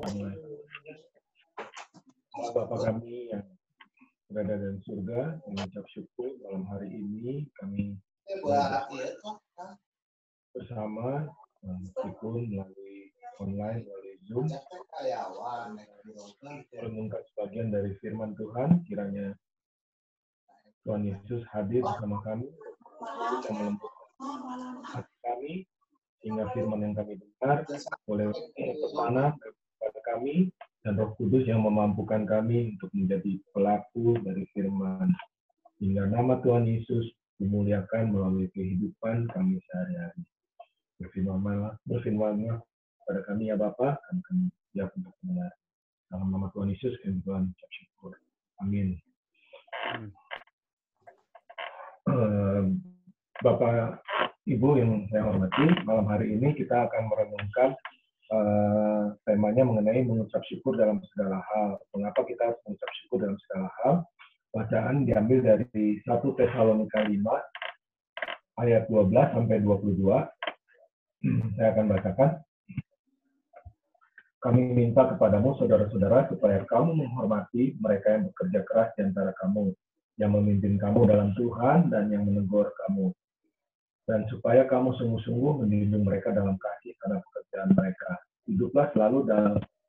Allah Bapa kami yang berada dalam surga, mengucap syukur malam hari ini kami bersama meskipun melalui online, melalui Zoom, merenungkan sebagian dari firman Tuhan. Kiranya Tuhan Yesus hadir bersama kami, yang melembutkan hati kami, sehingga firman yang kami dengar boleh bertanah kepada kami, dan Roh Kudus yang memampukan kami untuk menjadi pelaku dari firman. Hingga nama Tuhan Yesus dimuliakan melalui kehidupan kami sehari-hari. Berfirmanlah kepada kami ya Bapa, kami siap untuk mendengar. Dalam nama Tuhan Yesus kami Tuhan ucap syukur. Amin. Bapak Ibu yang saya hormati, malam hari ini kita akan merenungkan temanya mengenai mengucap syukur dalam segala hal. Mengapa kita harus mengucap syukur dalam segala hal? Bacaan diambil dari 1 Tesalonika 5 ayat 12 sampai 22. Saya akan bacakan. Kami minta kepadamu saudara-saudara supaya kamu menghormati mereka yang bekerja keras di antara kamu, yang memimpin kamu dalam Tuhan dan yang menegur kamu. Dan supaya kamu sungguh-sungguh menjunjung mereka dalam kasih karena pekerjaan mereka. Hiduplah selalu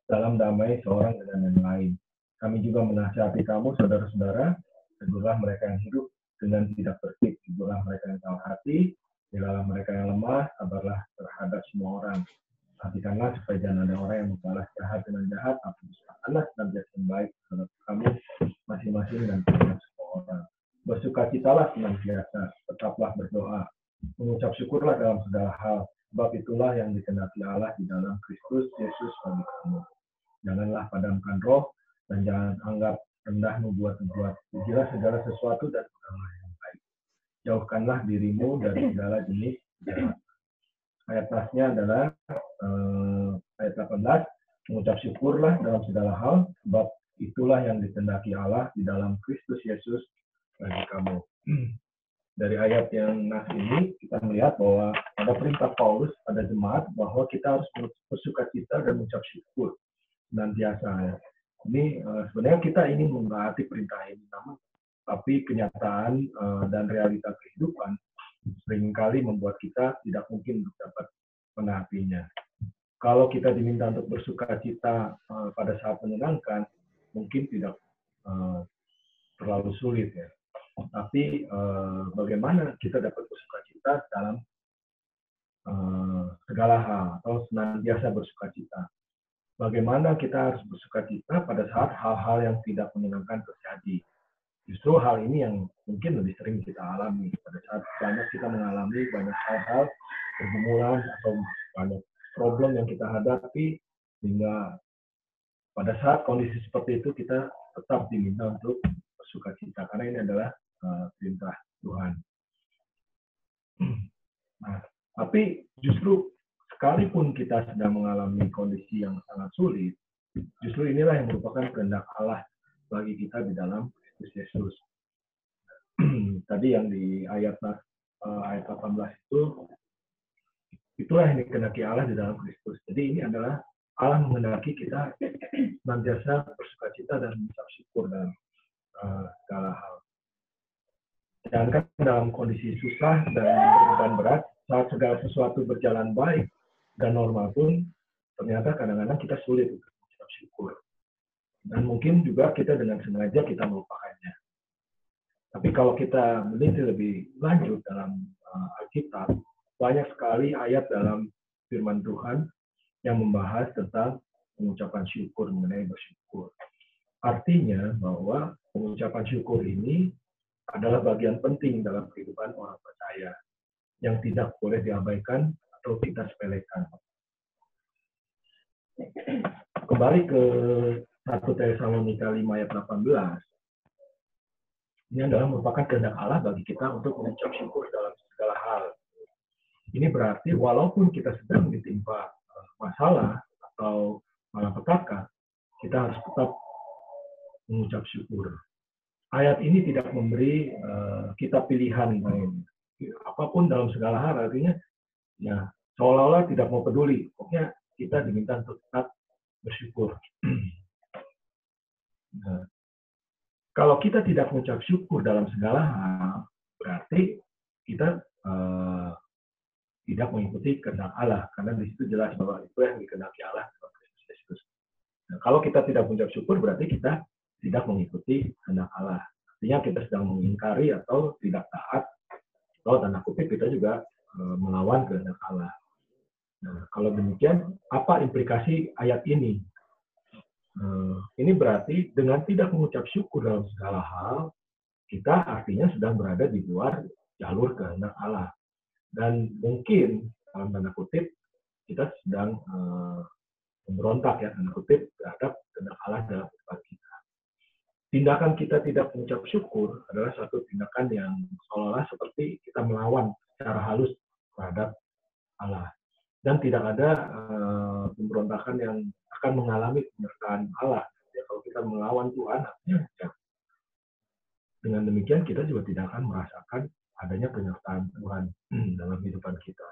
dalam damai seorang dengan yang lain. Kami juga menasihati kamu, saudara-saudara, tegurlah mereka yang hidup dengan tidak bersih, tegurlah mereka yang tahu hati, belalah mereka yang lemah, sabarlah terhadap semua orang. Perhatikanlah supaya jangan ada orang yang membalas jahat dengan jahat, tapi usahakanlah senantiasa yang baik terhadap kamu masing-masing dan terhadap semua orang. Bersukacitalah senantiasa, tetaplah berdoa. Mengucap syukurlah dalam segala hal, sebab itulah yang dikehendaki Allah di dalam Kristus Yesus bagi kamu. Janganlah padamkan roh, dan jangan anggap rendah membuat-buat. Pujilah segala sesuatu dan segala yang baik. Jauhkanlah dirimu dari segala jenis kejahatan. Ayat pasnya adalah ayat 18, mengucap syukurlah dalam segala hal, sebab itulah yang dikehendaki Allah di dalam Kristus Yesus bagi kamu. Dari ayat yang nas ini kita melihat bahwa ada perintah Paulus pada jemaat bahwa kita harus bersukacita dan mengucap syukur senantiasa. Ya. Ini sebenarnya kita ingin menaati perintah ini, namun tapi kenyataan dan realita kehidupan seringkali membuat kita tidak mungkin dapat menaatinya. Kalau kita diminta untuk bersukacita pada saat menyenangkan, mungkin tidak terlalu sulit ya. Tapi bagaimana kita dapat bersukacita dalam segala hal atau senantiasa bersukacita? Bagaimana kita harus bersukacita pada saat hal-hal yang tidak menyenangkan terjadi? Justru hal ini yang mungkin lebih sering kita alami pada saat banyak kita mengalami banyak hal-hal pergumulan atau banyak problem yang kita hadapi, sehingga pada saat kondisi seperti itu kita tetap diminta untuk bersukacita karena ini adalah perintah Tuhan. Nah, tapi justru sekalipun kita sedang mengalami kondisi yang sangat sulit, justru inilah yang merupakan kehendak Allah bagi kita di dalam Kristus Yesus. Tadi yang di ayat 18 itu, itulah yang dikehendaki Allah di dalam Kristus. Jadi ini adalah Allah menghendaki kita senantiasa bersukacita dan mengucap syukur dalam segala hal. Sedangkan dalam kondisi susah dan berat, saat segala sesuatu berjalan baik dan normal pun, ternyata kadang-kadang kita sulit untuk mengucap syukur. Dan mungkin juga kita dengan sengaja kita melupakannya. Tapi kalau kita meneliti lebih lanjut dalam Alkitab, banyak sekali ayat dalam firman Tuhan yang membahas tentang pengucapan syukur, mengenai bersyukur. Artinya bahwa pengucapan syukur ini adalah bagian penting dalam kehidupan orang percaya yang tidak boleh diabaikan atau kita sepelekan. Kembali ke 1 Tesalonika 5 ayat 18. Ini adalah merupakan kehendak Allah bagi kita untuk mengucap syukur dalam segala hal. Ini berarti walaupun kita sedang ditimpa masalah atau malapetaka, kita harus tetap mengucap syukur. Ayat ini tidak memberi kita pilihan lain. Apapun dalam segala hal, artinya ya seolah-olah tidak mau peduli. Pokoknya kita diminta untuk tetap bersyukur. Nah, kalau kita tidak mengucap syukur dalam segala hal, berarti kita tidak mengikuti kehendak Allah, karena di situ jelas bahwa itu yang dikehendaki Allah dalam Kristus Yesus. Nah, kalau kita tidak mengucap syukur, berarti kita tidak mengikuti kehendak Allah. Artinya kita sedang mengingkari atau tidak taat, atau tanda kutip kita juga melawan kehendak Allah. Nah, kalau demikian, apa implikasi ayat ini? Ini berarti dengan tidak mengucap syukur dalam segala hal, kita artinya sedang berada di luar jalur kehendak Allah. Dan mungkin dalam tanda kutip kita sedang memberontak ya, tanda kutip, terhadap kehendak Allah dalam kehidupan kita. Tindakan kita tidak mengucap syukur adalah satu tindakan yang seolah-olah seperti kita melawan secara halus terhadap Allah. Dan tidak ada pemberontakan yang akan mengalami penyertaan Allah. Ya, kalau kita melawan Tuhan, artinya ya, dengan demikian kita juga tidak akan merasakan adanya penyertaan Tuhan dalam kehidupan kita.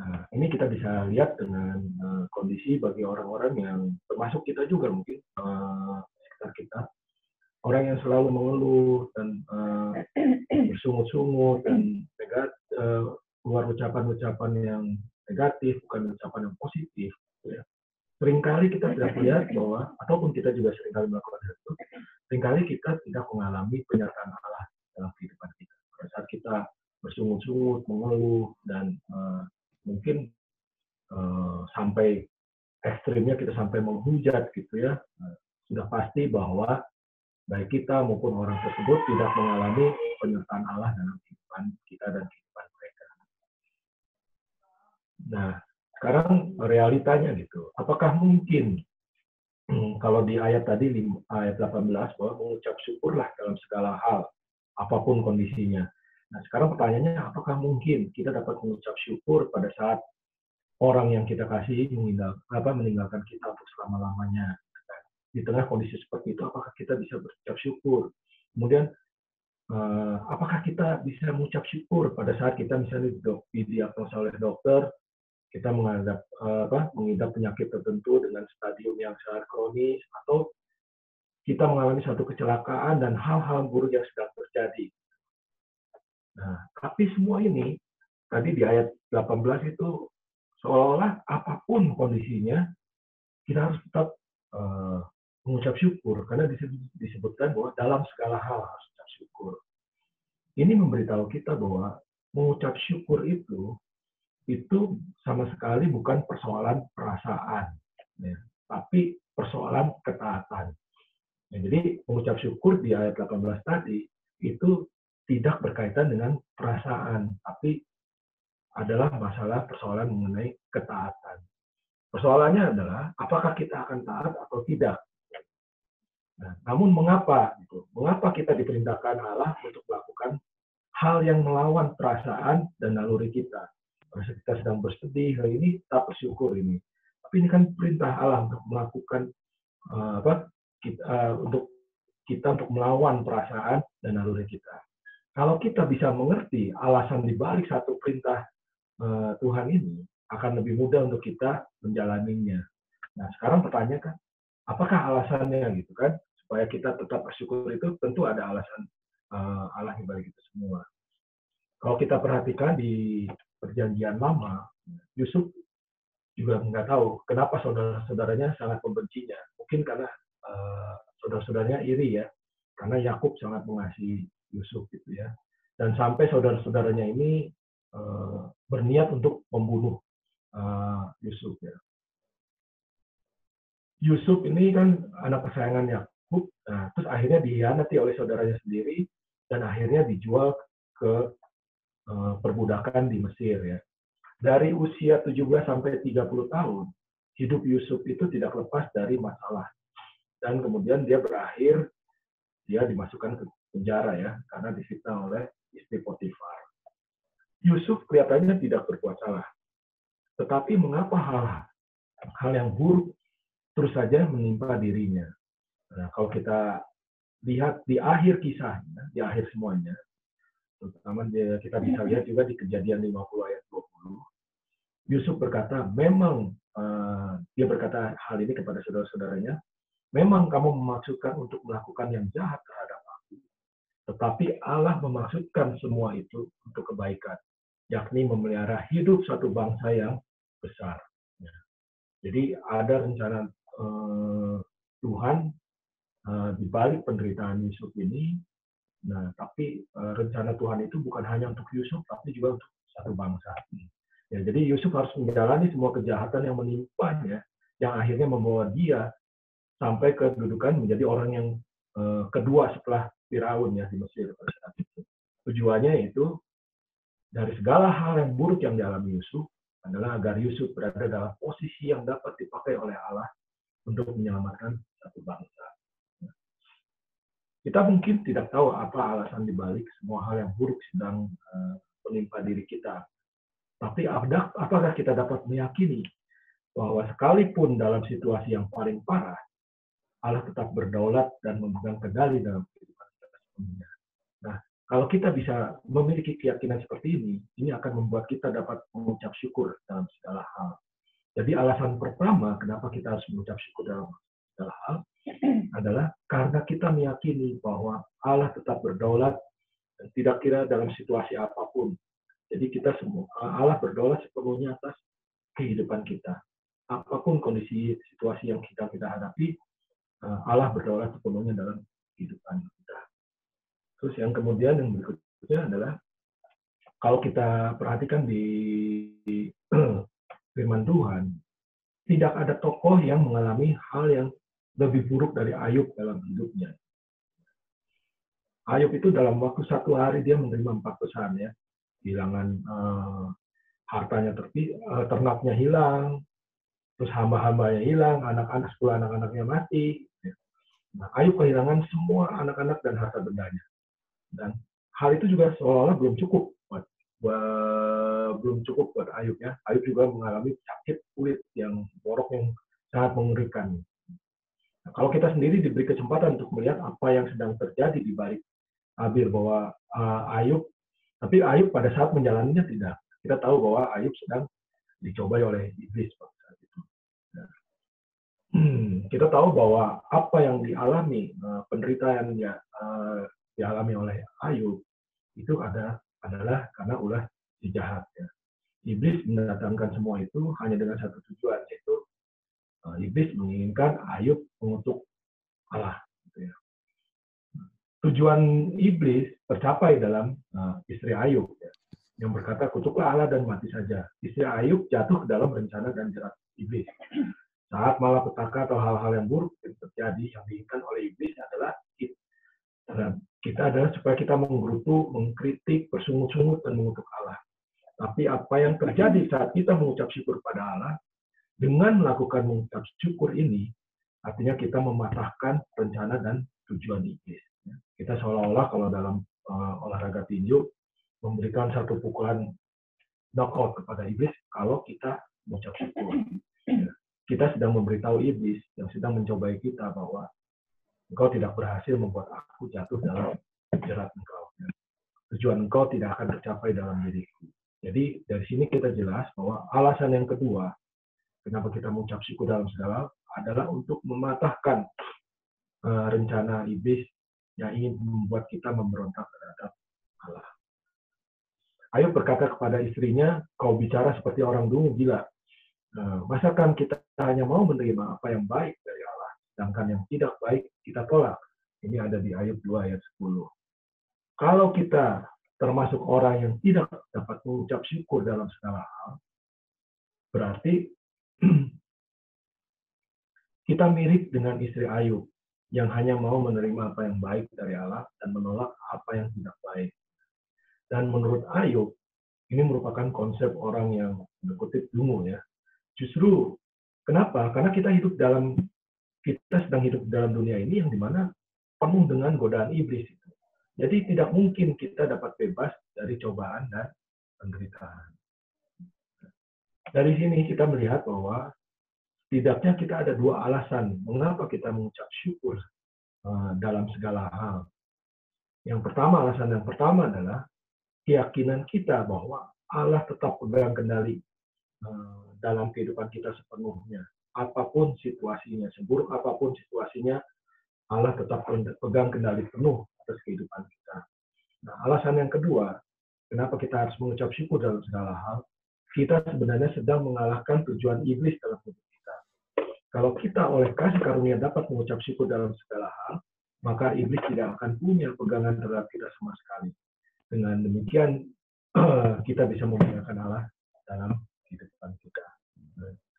Nah, ini kita bisa lihat dengan kondisi bagi orang-orang yang termasuk kita juga mungkin sekitar kita, orang yang selalu mengeluh dan bersungut-sungut dan keluar ucapan-ucapan yang negatif, bukan ucapan yang positif. Ya. Seringkali kita tidak melihat bahwa, ataupun kita juga seringkali melakukan hal itu, seringkali kita tidak mengalami penyertaan Allah dalam kehidupan kita. Pada saat kita bersungut-sungut, mengeluh, dan mungkin sampai ekstrimnya kita sampai menghujat gitu ya, sudah pasti bahwa baik kita maupun orang tersebut tidak mengalami penyertaan Allah dalam kehidupan kita dan kehidupan mereka. Nah, sekarang realitanya gitu. Apakah mungkin kalau di ayat tadi ayat 18 bahwa mengucap syukurlah dalam segala hal, apapun kondisinya. Nah, sekarang pertanyaannya apakah mungkin kita dapat mengucap syukur pada saat orang yang kita kasihi meninggalkan kita untuk selama-lamanya. Di tengah kondisi seperti itu, apakah kita bisa berucap syukur? Kemudian, apakah kita bisa mengucap syukur pada saat kita misalnya didiagnosa oleh dokter, kita mengidap penyakit tertentu dengan stadium yang sangat kronis, atau kita mengalami satu kecelakaan dan hal-hal buruk yang sedang terjadi. Nah, tapi semua ini, tadi di ayat 18 itu, seolah-olah apapun kondisinya, kita harus tetap mengucap syukur, karena disebutkan bahwa dalam segala hal harus mengucap syukur. Ini memberitahu kita bahwa mengucap syukur itu sama sekali bukan persoalan perasaan, ya, tapi persoalan ketaatan. Ya, jadi mengucap syukur di ayat 18 tadi itu tidak berkaitan dengan perasaan, tapi adalah masalah persoalan mengenai ketaatan. Persoalannya adalah apakah kita akan taat atau tidak. Nah, namun mengapa? Mengapa kita diperintahkan Allah untuk melakukan hal yang melawan perasaan dan naluri kita? Pada saat kita sedang bersedih, hari ini tak bersyukur ini. Tapi ini kan perintah Allah untuk melakukan untuk melawan perasaan dan naluri kita. Kalau kita bisa mengerti alasan dibalik satu perintah Tuhan ini, akan lebih mudah untuk kita menjalaninya. Nah, sekarang pertanyaan kan, apakah alasannya gitu kan? Supaya kita tetap bersyukur itu tentu ada alasan Allah di balik itu semua. Kalau kita perhatikan di Perjanjian Lama, Yusuf juga nggak tahu kenapa saudara-saudaranya sangat membencinya. Mungkin karena saudara-saudaranya iri ya, karena Yakub sangat mengasihi Yusuf gitu ya. Dan sampai saudara-saudaranya ini berniat untuk membunuh Yusuf ya. Yusuf ini kan anak kesayangan Yakub, nah, terus akhirnya dikhianati oleh saudaranya sendiri dan akhirnya dijual ke perbudakan di Mesir ya. Dari usia 17 sampai 30 tahun, hidup Yusuf itu tidak lepas dari masalah. Dan kemudian dia berakhir dia dimasukkan ke penjara ya karena difitnah oleh istri Potifar. Yusuf kelihatannya tidak berbuat salah. Tetapi mengapa hal yang buruk terus saja menimpa dirinya? Nah, kalau kita lihat di akhir kisahnya, di akhir semuanya, terutama kita bisa lihat juga di Kejadian 50 ayat 20, Yusuf berkata, memang dia berkata hal ini kepada saudara-saudaranya, memang kamu memaksudkan untuk melakukan yang jahat terhadap aku, tetapi Allah memaksudkan semua itu untuk kebaikan, yakni memelihara hidup satu bangsa yang besar. Ya. Jadi ada rencana Tuhan di balik penderitaan Yusuf ini. Nah, tapi rencana Tuhan itu bukan hanya untuk Yusuf, tapi juga untuk satu bangsa. Ya, jadi Yusuf harus menjalani semua kejahatan yang menimpanya, yang akhirnya membawa dia sampai kedudukan menjadi orang yang kedua setelah Firaun ya di Mesir pada saat itu. Tujuannya itu dari segala hal yang buruk yang dialami Yusuf adalah agar Yusuf berada dalam posisi yang dapat dipakai oleh Allah untuk menyelamatkan satu bangsa. Kita mungkin tidak tahu apa alasan dibalik semua hal yang buruk sedang menimpa diri kita. Tapi apakah kita dapat meyakini bahwa sekalipun dalam situasi yang paling parah, Allah tetap berdaulat dan memegang kendali dalam kehidupan kita sepenuhnya. Nah, kalau kita bisa memiliki keyakinan seperti ini akan membuat kita dapat mengucap syukur dalam segala hal. Jadi alasan pertama kenapa kita harus mengucap syukur dalam segala hal adalah karena kita meyakini bahwa Allah tetap berdaulat dan tidak kira dalam situasi apapun. Jadi kita semua, Allah berdaulat sepenuhnya atas kehidupan kita. Apapun kondisi situasi yang kita hadapi, Allah berdaulat sepenuhnya dalam kehidupan kita. Terus yang kemudian yang berikutnya adalah kalau kita perhatikan di firman Tuhan, tidak ada tokoh yang mengalami hal yang lebih buruk dari Ayub dalam hidupnya. Ayub itu dalam waktu 1 hari dia menerima 4 pesan ya. Kehilangan hartanya ternaknya hilang, terus hamba-hambanya hilang, anak-anak 10 anak-anaknya mati. Nah, Ayub kehilangan semua anak-anak dan harta bendanya. Dan hal itu juga seolah-olah belum cukup buat Ayub ya. Ayub juga mengalami sakit kulit yang borok yang sangat mengerikan. Nah, kalau kita sendiri diberi kesempatan untuk melihat apa yang sedang terjadi di balik tabir bahwa Ayub, tapi Ayub pada saat menjalaninya tidak. Kita tahu bahwa Ayub sedang dicobai oleh iblis pada saat itu. Nah, kita tahu bahwa apa yang dialami, penderitaan yang dialami oleh Ayub itu adalah karena ulah si jahat. Ya. Iblis mendatangkan semua itu hanya dengan satu tujuan, yaitu iblis menginginkan Ayub mengutuk Allah. Gitu ya. Tujuan iblis tercapai dalam istri Ayub, ya, yang berkata, kutuklah Allah dan mati saja. Istri Ayub jatuh ke dalam rencana dan jerat iblis. Saat malapetaka atau hal-hal yang buruk yang terjadi, yang diinginkan oleh iblis adalah kita adalah supaya kita menggerutu, mengkritik, bersungut-sungut, dan mengutuk Allah. Tapi apa yang terjadi saat kita mengucap syukur pada Allah, dengan melakukan mengucap syukur ini, artinya kita mematahkan rencana dan tujuan iblis. Kita seolah-olah kalau dalam olahraga tinju memberikan satu pukulan knockout kepada iblis kalau kita mengucap syukur. Kita sedang memberitahu iblis yang sedang mencobai kita bahwa engkau tidak berhasil membuat aku jatuh dalam jerat engkau. Tujuan engkau tidak akan tercapai dalam diriku. Jadi dari sini kita jelas bahwa alasan yang kedua kenapa kita mengucap syukur dalam segala adalah untuk mematahkan rencana iblis yang ingin membuat kita memberontak terhadap Allah. Ayub berkata kepada istrinya, kau bicara seperti orang dungu gila. Masakan kita hanya mau menerima apa yang baik dari Allah, sedangkan yang tidak baik kita tolak. Ini ada di Ayub 2 ayat 10. Kalau kita termasuk orang yang tidak dapat mengucap syukur dalam segala hal, berarti kita mirip dengan istri Ayub yang hanya mau menerima apa yang baik dari Allah dan menolak apa yang tidak baik. Dan menurut Ayub, ini merupakan konsep orang yang berkutip dungu ya. Justru kenapa? Karena kita sedang hidup dalam dunia ini yang dimana penuh dengan godaan iblis itu. Jadi tidak mungkin kita dapat bebas dari cobaan dan penderitaan. Dari sini kita melihat bahwa setidaknya kita ada 2 alasan mengapa kita mengucap syukur dalam segala hal. Alasan yang pertama adalah keyakinan kita bahwa Allah tetap pegang kendali dalam kehidupan kita sepenuhnya. Apapun situasinya, seburuk apapun situasinya, Allah tetap pegang kendali penuh atas kehidupan kita. Nah, alasan yang kedua, kenapa kita harus mengucap syukur dalam segala hal, kita sebenarnya sedang mengalahkan tujuan iblis dalam hidup kita. Kalau kita oleh kasih karunia dapat mengucap syukur dalam segala hal, maka iblis tidak akan punya pegangan terhadap kita sama sekali. Dengan demikian, kita bisa memuliakan Allah dalam kehidupan kita.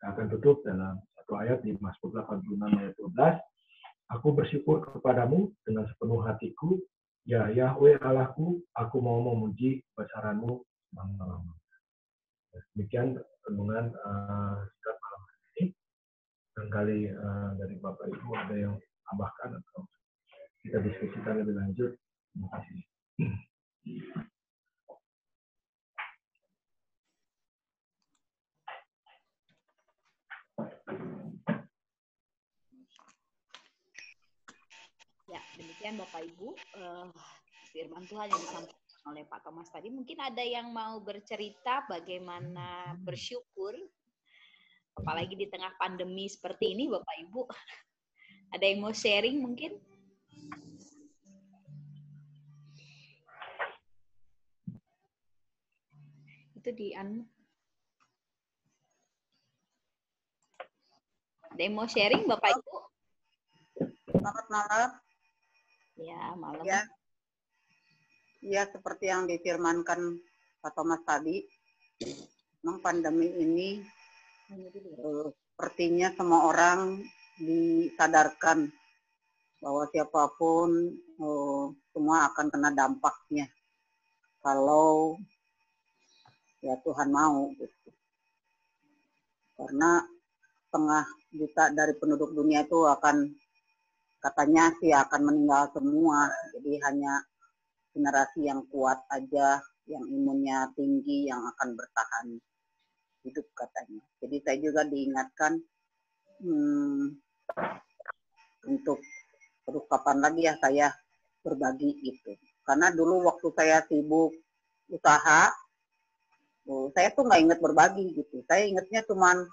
Saya akan tutup dalam satu ayat di Mazmur 86 ayat 12. Aku bersyukur kepadamu dengan sepenuh hatiku, ya Yahweh Allahku, aku mau memuji kebesaranmu selama-lamanya. Demikian renungan singkat malam ini. Barangkali dari Bapak Ibu ada yang tambahkan atau kita diskusikan lebih lanjut. Terima kasih. Ya, demikian Bapak Ibu, firman Tuhan yang disampaikan oleh Pak Thomas tadi. Mungkin ada yang mau bercerita bagaimana bersyukur, apalagi di tengah pandemi seperti ini, Bapak Ibu. Ada yang mau sharing mungkin? Itu di Ada yang mau sharing, Bapak Ibu? Selamat malam. Ya, malam. Ya, seperti yang difirmankan Pak Thomas tadi, memang pandemi ini sepertinya semua orang disadarkan bahwa siapapun semua akan kena dampaknya kalau ya Tuhan mau gitu. Karena 1,5 juta dari penduduk dunia itu katanya sih akan meninggal semua, jadi hanya generasi yang kuat aja, yang imunnya tinggi, yang akan bertahan hidup katanya. Jadi saya juga diingatkan untuk terus kapan lagi ya saya berbagi gitu. Karena dulu waktu saya sibuk usaha, saya tuh nggak inget berbagi gitu. Saya ingetnya cuman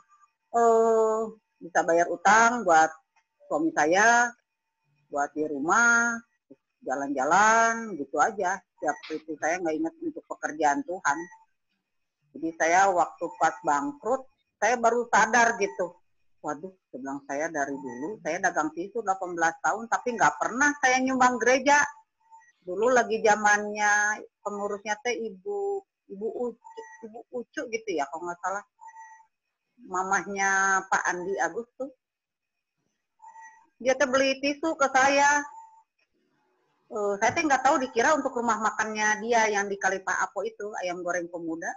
bisa bayar utang buat suami saya, buat di rumah, jalan-jalan, gitu aja. Setiap itu saya nggak ingat untuk pekerjaan Tuhan. Jadi saya waktu pas bangkrut, saya baru sadar gitu. Waduh, sebelang saya dari dulu, saya dagang tisu 18 tahun, tapi nggak pernah saya nyumbang gereja. Dulu lagi zamannya pengurusnya teh Ibu Ucu gitu ya, kalau nggak salah. Mamahnya Pak Andi Agus tuh. Dia teh beli tisu ke saya. Saya teh nggak tahu, dikira untuk rumah makannya dia yang di Kali Pak Apo itu, ayam goreng pemuda.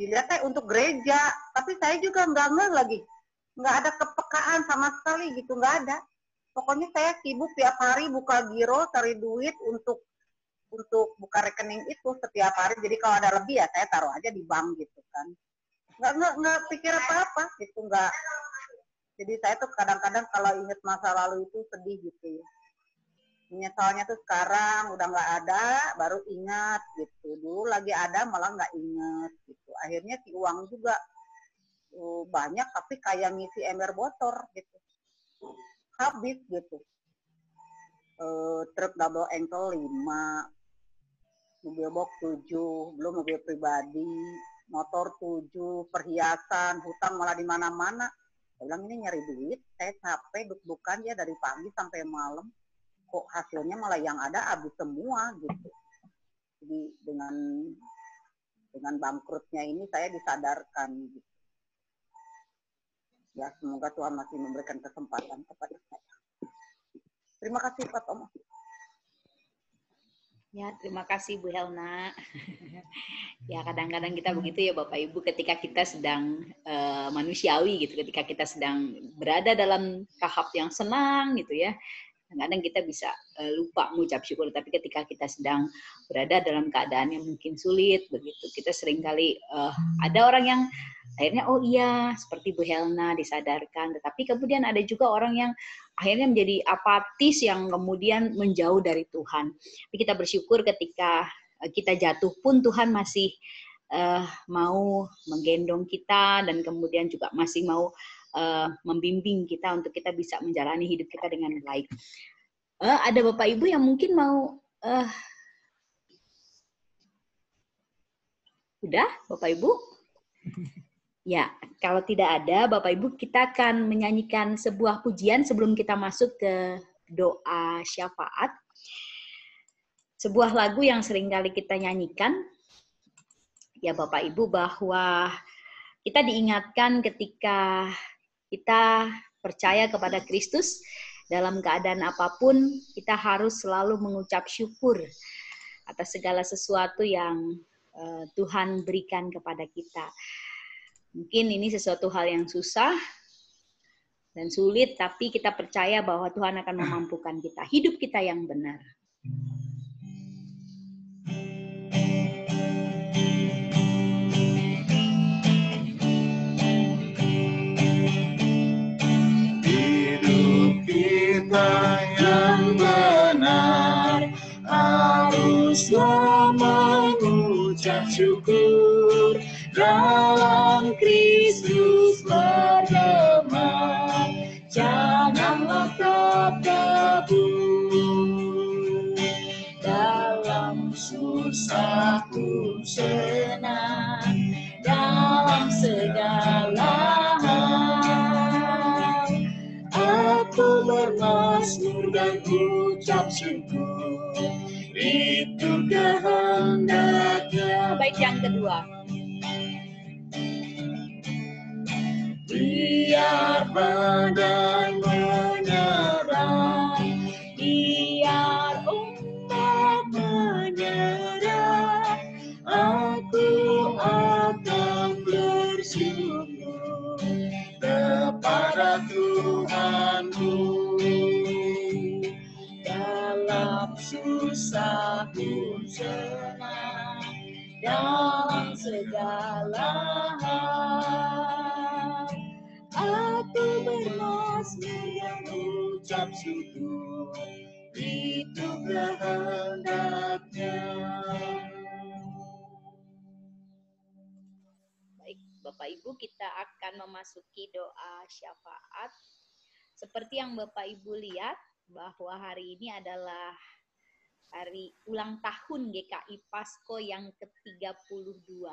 Dilihat teh untuk gereja, tapi saya juga nggak lagi. Nggak ada kepekaan sama sekali gitu, nggak ada. Pokoknya saya sibuk tiap hari buka giro, cari duit untuk buka rekening itu setiap hari. Jadi kalau ada lebih ya saya taruh aja di bank gitu kan. Nggak pikir apa-apa gitu, nggak. Jadi saya tuh kadang-kadang kalau inget masa lalu itu sedih gitu ya. Menyesalnya tuh sekarang udah nggak ada, baru ingat gitu. Dulu lagi ada malah nggak inget gitu. Akhirnya si uang juga banyak, tapi kayak ngisi ember bocor gitu. Habis gitu. Truk double ankle 5, mobil box 7, belum mobil pribadi, motor 7, perhiasan, hutang malah di mana-mana. Saya bilang ini nyari duit, saya capek duk-dukan ya dari pagi sampai malam. Kok hasilnya malah yang ada habis semua gitu. Jadi dengan bangkrutnya ini saya disadarkan gitu. Ya, semoga Tuhan masih memberikan kesempatan kepada saya. Terima kasih Pak Thomas. Ya, terima kasih Bu Helna. Ya, kadang-kadang kita begitu ya Bapak Ibu, ketika kita sedang manusiawi gitu, ketika kita sedang berada dalam tahap yang senang gitu ya. Kadang-kadang kita bisa lupa mengucap syukur, tapi ketika kita sedang berada dalam keadaan yang mungkin sulit begitu, kita seringkali ada orang yang akhirnya oh iya seperti Bu Helna disadarkan, tetapi kemudian ada juga orang yang akhirnya menjadi apatis yang kemudian menjauh dari Tuhan. Tapi kita bersyukur ketika kita jatuh pun Tuhan masih mau menggendong kita dan kemudian juga masih mau membimbing kita untuk kita bisa menjalani hidup kita dengan baik. Ada Bapak Ibu yang mungkin mau udah Bapak Ibu? Ya, kalau tidak ada Bapak Ibu, kita akan menyanyikan sebuah pujian sebelum kita masuk ke doa syafaat. Sebuah lagu yang seringkali kita nyanyikan, ya Bapak Ibu, bahwa kita diingatkan ketika kita percaya kepada Kristus, dalam keadaan apapun kita harus selalu mengucap syukur atas segala sesuatu yang Tuhan berikan kepada kita. Mungkin ini sesuatu hal yang susah dan sulit, tapi kita percaya bahwa Tuhan akan memampukan kita, hidup kita yang benar. Yang benar haruslah mengucap syukur, dalam Kristus berdamai, janganlah terkabur. Dalam susah pun senang, dalam segala hal aku bermazmur dan ucap syukur, itu kehendaknya. Baik, yang kedua. Biar badai menyerang, biar ombak menyerang, aku akan bersyukur kepada Tuhanku. Dalam susah pun senang, dalam segala hal aku bermazmur dan ucap syukur, itu kehendaknya. Baik, Bapak Ibu, kita akan memasuki doa syafaat. Seperti yang Bapak Ibu lihat, bahwa hari ini adalah hari ulang tahun GKI Pasko yang ke-32.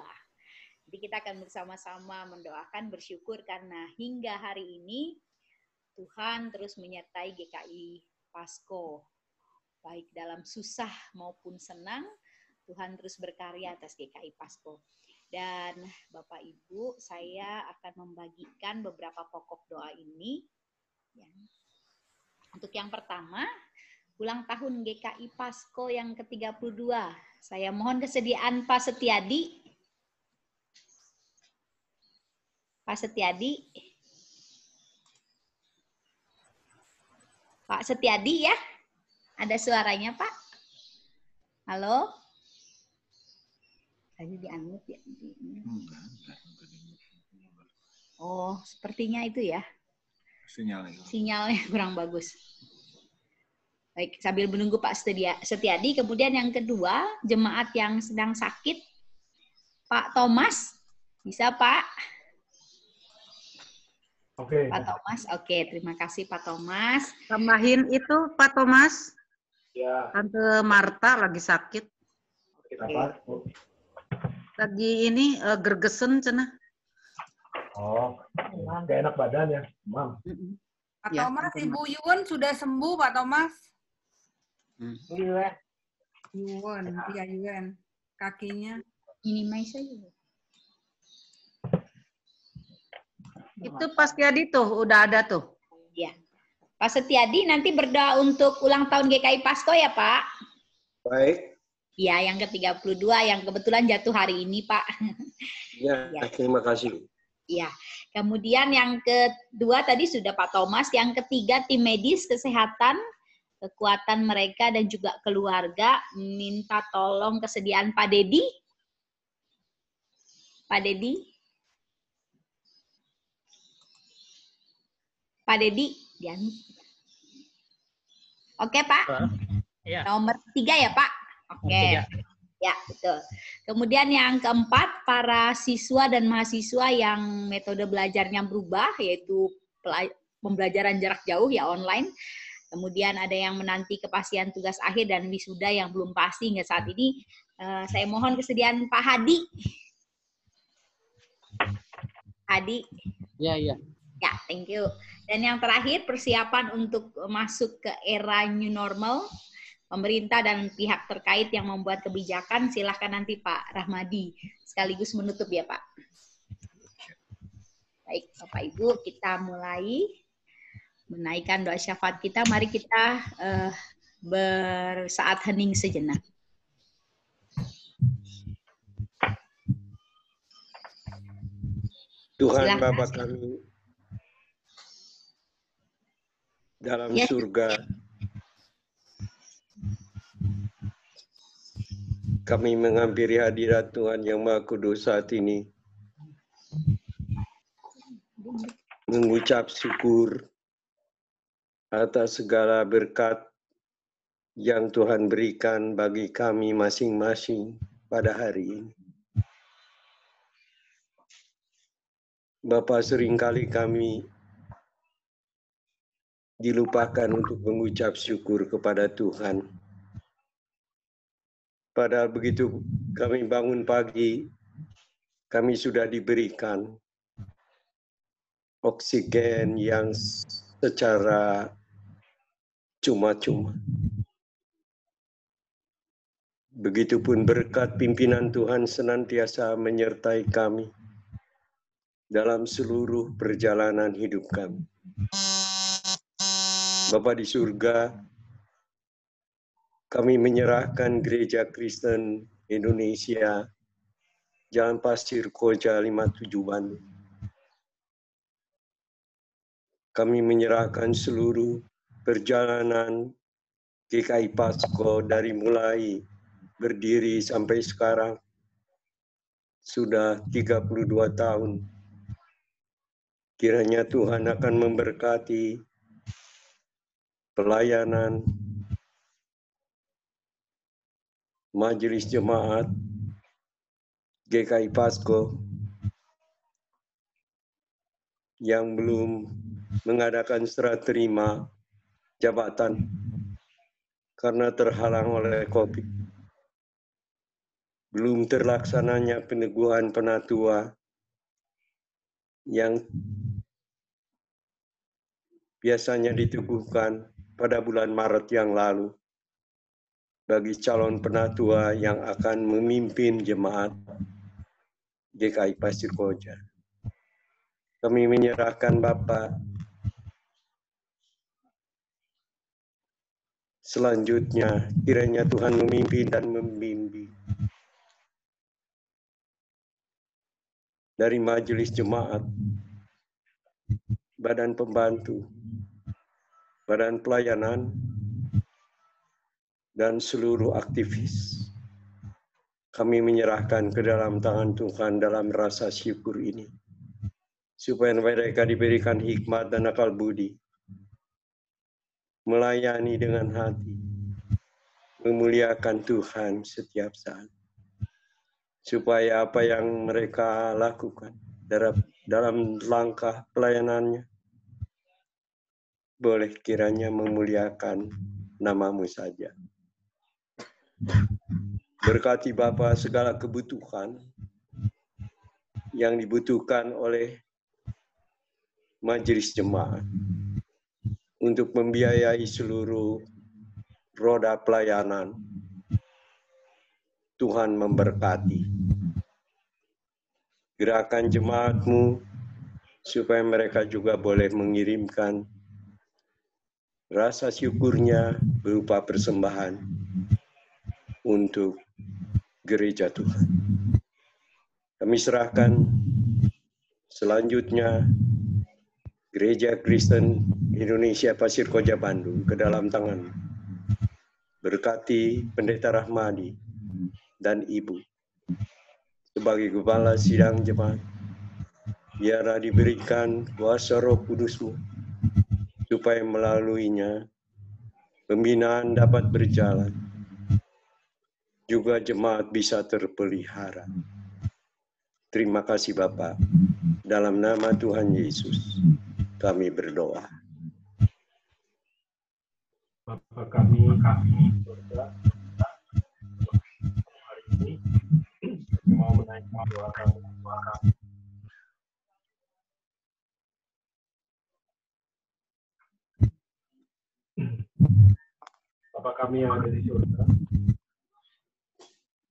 Jadi kita akan bersama-sama mendoakan, bersyukur karena hingga hari ini Tuhan terus menyertai GKI Pasko. Baik dalam susah maupun senang, Tuhan terus berkarya atas GKI Pasko. Dan Bapak Ibu, saya akan membagikan beberapa pokok doa ini. Ya. Untuk yang pertama, ulang tahun GKI Pasko yang ke-32. Saya mohon kesediaan Pak Setiadi. Pak Setiadi. Pak Setiadi ya? Ada suaranya, Pak? Halo? Tadi di-unmute ya? Oh, sepertinya itu ya. Sinyalnya kurang bagus. Baik, sambil menunggu Pak Setiadi, kemudian yang kedua, jemaat yang sedang sakit, Pak Thomas, bisa Pak? Oke. Pak Thomas, oke, terima kasih Pak Thomas. Tambahin itu Pak Thomas. Ya. Tante Marta lagi sakit. Kenapa? Lagi ini gergesen cenah. Oh, nggak enak badan ya, Mam. Pak Ya, Thomas, Tante Ibu Yun sudah sembuh, Pak Thomas. Iya. Yun, iya Yun. Kakinya. Minimize saja. Itu Pak Setiadi tuh, udah ada tuh. Ya. Pak Setiadi nanti berdoa untuk ulang tahun GKI Pasko ya Pak? Baik. Ya, yang ke-32 yang kebetulan jatuh hari ini Pak. Ya, Ya. terima kasih. Ya, kemudian yang kedua tadi sudah Pak Thomas, yang ketiga tim medis kesehatan, kekuatan mereka dan juga keluarga, minta tolong kesediaan Pak Dedi. Pak Dedi. Pak Dedi, Oke Pak. Ya. Nomor 3 ya Pak. Oke. Ya, betul. Kemudian yang keempat, para siswa dan mahasiswa yang metode belajarnya berubah, yaitu pembelajaran jarak jauh ya online. Kemudian ada yang menanti kepastian tugas akhir dan wisuda yang belum pasti hingga saat ini. Saya mohon kesediaan Pak Hadi. Hadi. Ya, ya. Ya, thank you. Dan yang terakhir, persiapan untuk masuk ke era new normal. Pemerintah dan pihak terkait yang membuat kebijakan, silahkan nanti Pak Rahmadi sekaligus menutup ya Pak. Baik, Bapak Ibu, kita mulai menaikkan doa syafaat kita. Mari kita bersaat hening sejenak. Tuhan Silahkan. Bapa kami dalam surga, kami menghampiri hadirat Tuhan yang Maha Kudus saat ini, mengucap syukur atas segala berkat yang Tuhan berikan bagi kami masing-masing pada hari ini. Bapa, seringkali kami dilupakan untuk mengucap syukur kepada Tuhan. Padahal begitu kami bangun pagi, kami sudah diberikan oksigen yang secara cuma-cuma. Begitupun berkat pimpinan Tuhan senantiasa menyertai kami dalam seluruh perjalanan hidup kami. Bapa di surga, kami menyerahkan Gereja Kristen Indonesia Jalan Pasir Koja 57 Bandung. Kami menyerahkan seluruh perjalanan GKI Pasko dari mulai berdiri sampai sekarang sudah 32 tahun. Kiranya Tuhan akan memberkati pelayanan Majelis Jemaat GKI Pasko yang belum mengadakan serah terima jabatan karena terhalang oleh COVID. Belum terlaksananya peneguhan penatua yang biasanya diteguhkan pada bulan Maret yang lalu bagi calon penatua yang akan memimpin jemaat GKI Pasir Koja. Kami menyerahkan Bapak selanjutnya, kiranya Tuhan memimpin dan membimbing dari majelis jemaat, badan pembantu, badan pelayanan, dan seluruh aktivis. Kami menyerahkan ke dalam tangan Tuhan dalam rasa syukur ini, supaya mereka diberikan hikmat dan akal budi, melayani dengan hati, memuliakan Tuhan setiap saat, supaya apa yang mereka lakukan dalam langkah pelayanannya boleh kiranya memuliakan nama-Mu saja. Berkati Bapa segala kebutuhan yang dibutuhkan oleh majelis jemaat untuk membiayai seluruh roda pelayanan. Tuhan memberkati gerakan jemaat-Mu supaya mereka juga boleh mengirimkan rasa syukurnya berupa persembahan untuk gereja Tuhan. Kami serahkan selanjutnya Gereja Kristen Indonesia Pasir Koja Bandung ke dalam tangan. Berkati Pendeta Rahmadi dan Ibu sebagai Kepala Sidang Jemaat. Biarlah diberikan kuasa Roh Kudus-Mu supaya melaluinya pembinaan dapat berjalan juga jemaat bisa terpelihara. Terima kasih Bapa. Dalam nama Tuhan Yesus, kami berdoa. Bapa kami surga, hari ini mau menaikkan doa kami. Bapa kami yang ada di surga,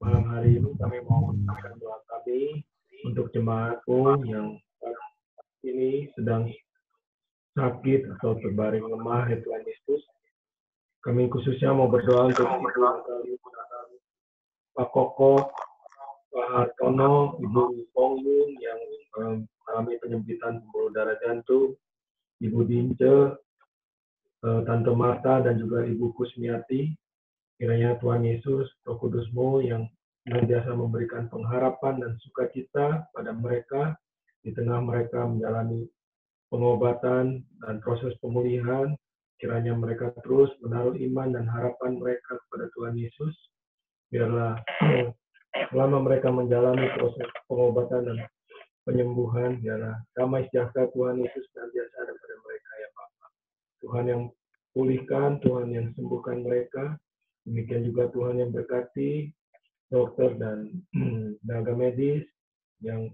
malam hari ini kami mau menaikkan doa kami untuk jemaatmu yang saat ini sedang sakit atau terbaring lemah, ya Tuhan Yesus. Kami khususnya mau berdoa untuk Pak Koko, Pak Hartono, Ibu Pongyun yang mengalami penyempitan pembuluh darah jantung, Ibu Dince, Tante Marta, dan juga Ibu Kusmiati. Kiranya Tuhan Yesus, Roh Kudus-Mu yang senantiasa memberikan pengharapan dan sukacita pada mereka di tengah mereka menjalani pengobatan dan proses pemulihan. Kiranya mereka terus menaruh iman dan harapan mereka kepada Tuhan Yesus. Biarlah selama mereka menjalani proses pengobatan dan penyembuhan, biarlah damai sejahtera Tuhan Yesus senantiasa ada pada mereka, ya Bapa. Tuhan yang pulihkan, Tuhan yang sembuhkan mereka. Demikian juga Tuhan yang berkati dokter dan tenaga medis yang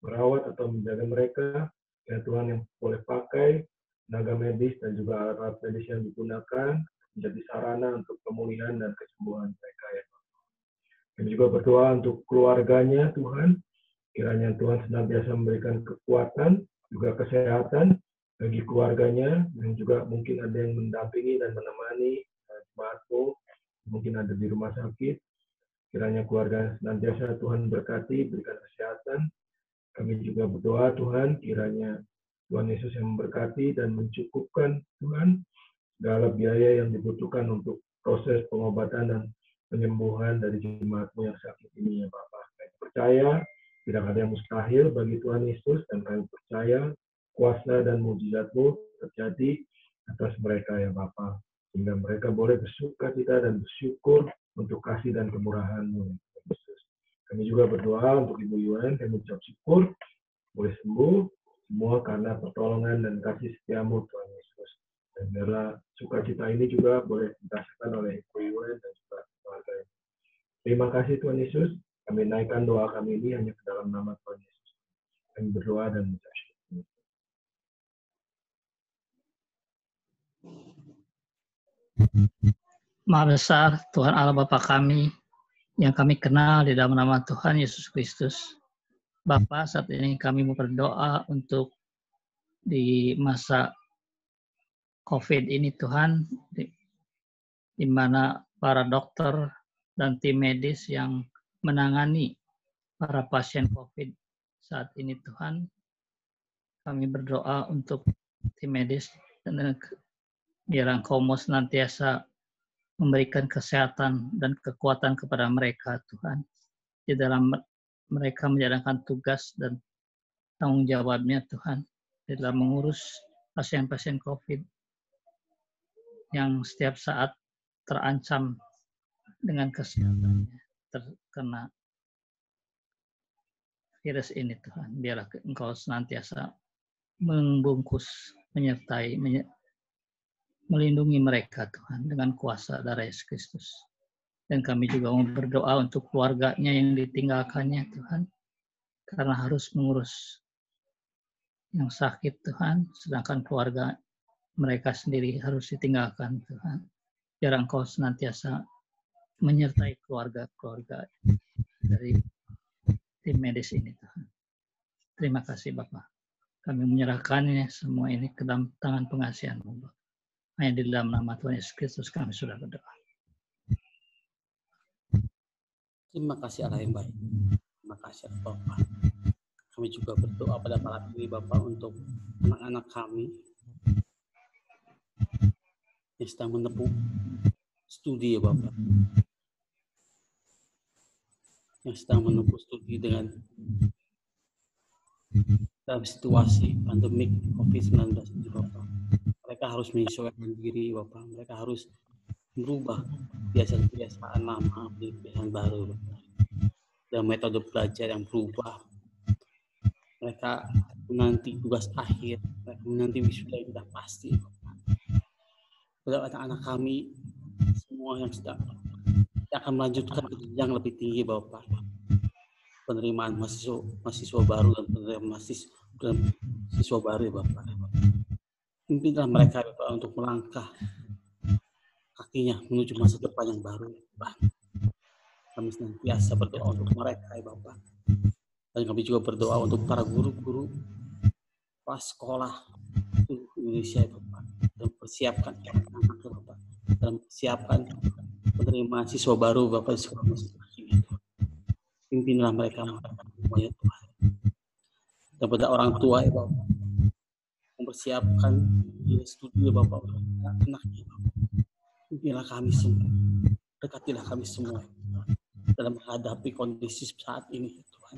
merawat atau menjaga mereka. Ya Tuhan yang boleh pakai tenaga medis dan juga alat-alat medis yang digunakan menjadi sarana untuk pemulihan dan kesembuhan mereka, ya Tuhan. Kami juga berdoa untuk keluarganya, Tuhan. Kiranya Tuhan senantiasa memberikan kekuatan, juga kesehatan bagi keluarganya, dan juga mungkin ada yang mendampingi dan menemani jemaatmu, mungkin ada di rumah sakit. Kiranya keluarga senantiasa Tuhan berkati, berikan kesehatan. Kami juga berdoa Tuhan, kiranya Tuhan Yesus yang memberkati dan mencukupkan Tuhan segala biaya yang dibutuhkan untuk proses pengobatan dan penyembuhan dari jemaatmu yang sakit ini, ya Bapak. Kami percaya tidak ada yang mustahil bagi Tuhan Yesus, dan kami percaya kuasa dan mujizat-Mu terjadi atas mereka, ya Bapa, sehingga mereka boleh bersukacita dan bersyukur untuk kasih dan kemurahan-Mu, Tuhan Yesus. Kami juga berdoa untuk Ibu Yuan, kami ucap syukur boleh sembuh semua karena pertolongan dan kasih setia-Mu, Tuhan Yesus. Dan biarlah sukacita ini juga boleh dirasakan oleh Ibu Yuan dan juga keluarga. Terima kasih Tuhan Yesus. Kami naikkan doa kami ini hanya ke dalam nama Tuhan Yesus. Kami berdoa dan mengucap syukur. Maha besar Tuhan Allah Bapa kami yang kami kenal di dalam nama Tuhan Yesus Kristus. Bapa, saat ini kami mau berdoa untuk di masa COVID ini Tuhan, di mana para dokter dan tim medis yang menangani para pasien COVID saat ini Tuhan, kami berdoa untuk tim medis dan biar Engkau mau senantiasa memberikan kesehatan dan kekuatan kepada mereka Tuhan, di dalam mereka menjalankan tugas dan tanggung jawabnya Tuhan, di dalam mengurus pasien-pasien COVID yang setiap saat terancam dengan kesehatannya terkena virus ini Tuhan. Biarlah Engkau senantiasa membungkus, menyertai, melindungi mereka Tuhan dengan kuasa darah Yesus Kristus. Dan kami juga mau berdoa untuk keluarganya yang ditinggalkannya Tuhan, karena harus mengurus yang sakit Tuhan, sedangkan keluarga mereka sendiri harus ditinggalkan Tuhan. Biar Engkau senantiasa menyertai keluarga-keluarga dari tim medis ini Tuhan. Terima kasih Bapak. Kami menyerahkannya semua ini ke dalam tangan pengasihan-Mu Bapak. Hanya di dalam nama Tuhan Yesus Kristus kami sudah berdoa. Terima kasih Allah yang baik. Terima kasih Bapak. Kami juga berdoa pada malam ini Bapak untuk anak-anak kami yang sedang menempuh studi ya Bapak. Yang sedang menempuh studi dalam situasi pandemik COVID-19 ini Bapak. Mereka harus menyesuaikan diri Bapak. Mereka harus merubah kebiasaan lama menjadi kebiasaan baru, Bapak. Dan metode belajar yang berubah. Mereka menanti tugas akhir, mereka menanti wisuda yang sudah pasti, Bapak. Pada anak-anak kami semua yang akan melanjutkan ke jenjang lebih tinggi, Bapak. Penerimaan mahasiswa baru dan penerimaan mahasiswa baru, Bapak. Pimpinlah mereka, Bapak, untuk melangkah kakinya menuju masa depan yang baru, Bapak. Kami senantiasa berdoa untuk mereka, Bapak. Dan kami juga berdoa untuk para guru-guru pas sekolah di Indonesia, Bapak. Dan persiapkan anak-anak, Bapak. Dan persiapkan penerimaan siswa baru, Bapak, di sekolah ini. Pimpinlah mereka semuanya, Tuhan. Dan pada orang tua, Bapak, mempersiapkan studi, Bapak, untuk anak-anaknya, Bapak. Pimpinlah kami semua. Dekatilah kami semua dalam menghadapi kondisi saat ini, Tuhan.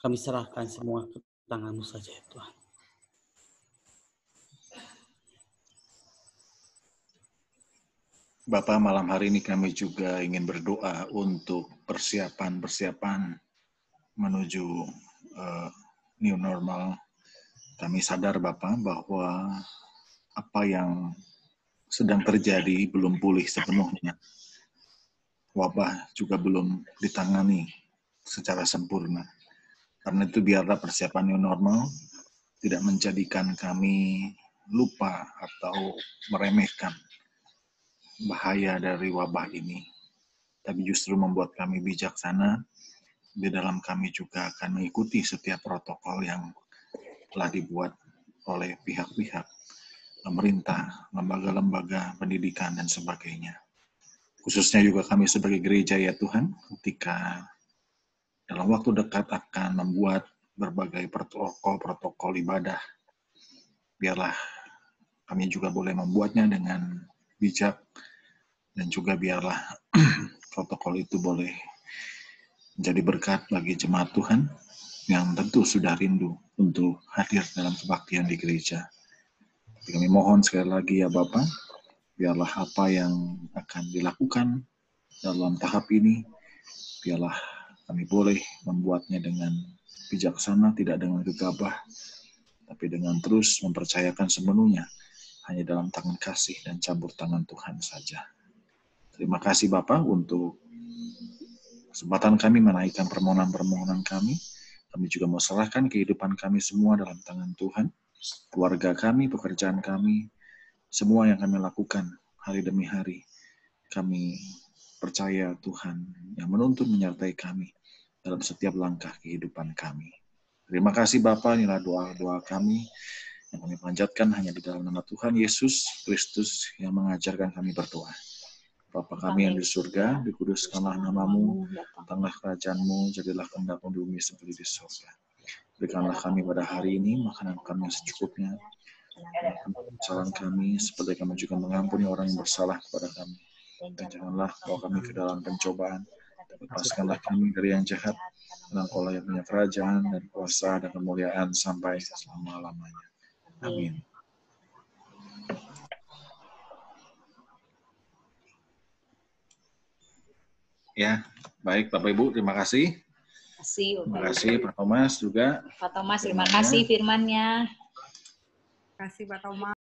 Kami serahkan semua ke tangan-Mu saja, Tuhan. Bapak, malam hari ini kami juga ingin berdoa untuk persiapan menuju new normal. Kami sadar, Bapak, bahwa apa yang sedang terjadi belum pulih sepenuhnya. Wabah juga belum ditangani secara sempurna. Karena itu biarlah persiapan new normal tidak menjadikan kami lupa atau meremehkan bahaya dari wabah ini. Tapi justru membuat kami bijaksana di dalam kami juga akan mengikuti setiap protokol yang telah dibuat oleh pihak-pihak pemerintah, lembaga-lembaga pendidikan, dan sebagainya. Khususnya juga kami sebagai gereja, ya Tuhan, ketika dalam waktu dekat akan membuat berbagai protokol ibadah, biarlah kami juga boleh membuatnya dengan bijak, dan juga biarlah protokol itu boleh menjadi berkat bagi jemaat Tuhan yang tentu sudah rindu untuk hadir dalam kebaktian di gereja. Kami mohon sekali lagi, ya Bapak, biarlah apa yang akan dilakukan dalam tahap ini, biarlah kami boleh membuatnya dengan bijaksana, tidak dengan gegabah, tapi dengan terus mempercayakan sepenuhnya hanya dalam tangan kasih dan campur tangan Tuhan saja. Terima kasih Bapak untuk kesempatan kami menaikkan permohonan-permohonan kami. Kami juga mau serahkan kehidupan kami semua dalam tangan Tuhan. Keluarga kami, pekerjaan kami, semua yang kami lakukan hari demi hari. Kami percaya Tuhan yang menuntun menyertai kami dalam setiap langkah kehidupan kami. Terima kasih Bapa, inilah doa-doa kami yang kami panjatkan hanya di dalam nama Tuhan Yesus Kristus yang mengajarkan kami berdoa. Bapa kami yang di surga, dikuduskanlah namamu, datanglah kerajaan-Mu, jadilah kehendak-Mu di bumi seperti di surga. Berikanlah kami pada hari ini makanan kami yang secukupnya, kesalahan kami, seperti kami juga mengampuni orang yang bersalah kepada kami. Dan janganlah bawa kami ke dalam pencobaan, lepaskanlah kami dari yang jahat, karena Engkau yang punya kerajaan dan kuasa dan kemuliaan sampai selama-lamanya. Amin. Ya, baik Bapak Ibu, terima kasih. Terima kasih Pak Thomas juga. Pak Thomas, terima kasih firman-Nya. Terima kasih Pak Thomas.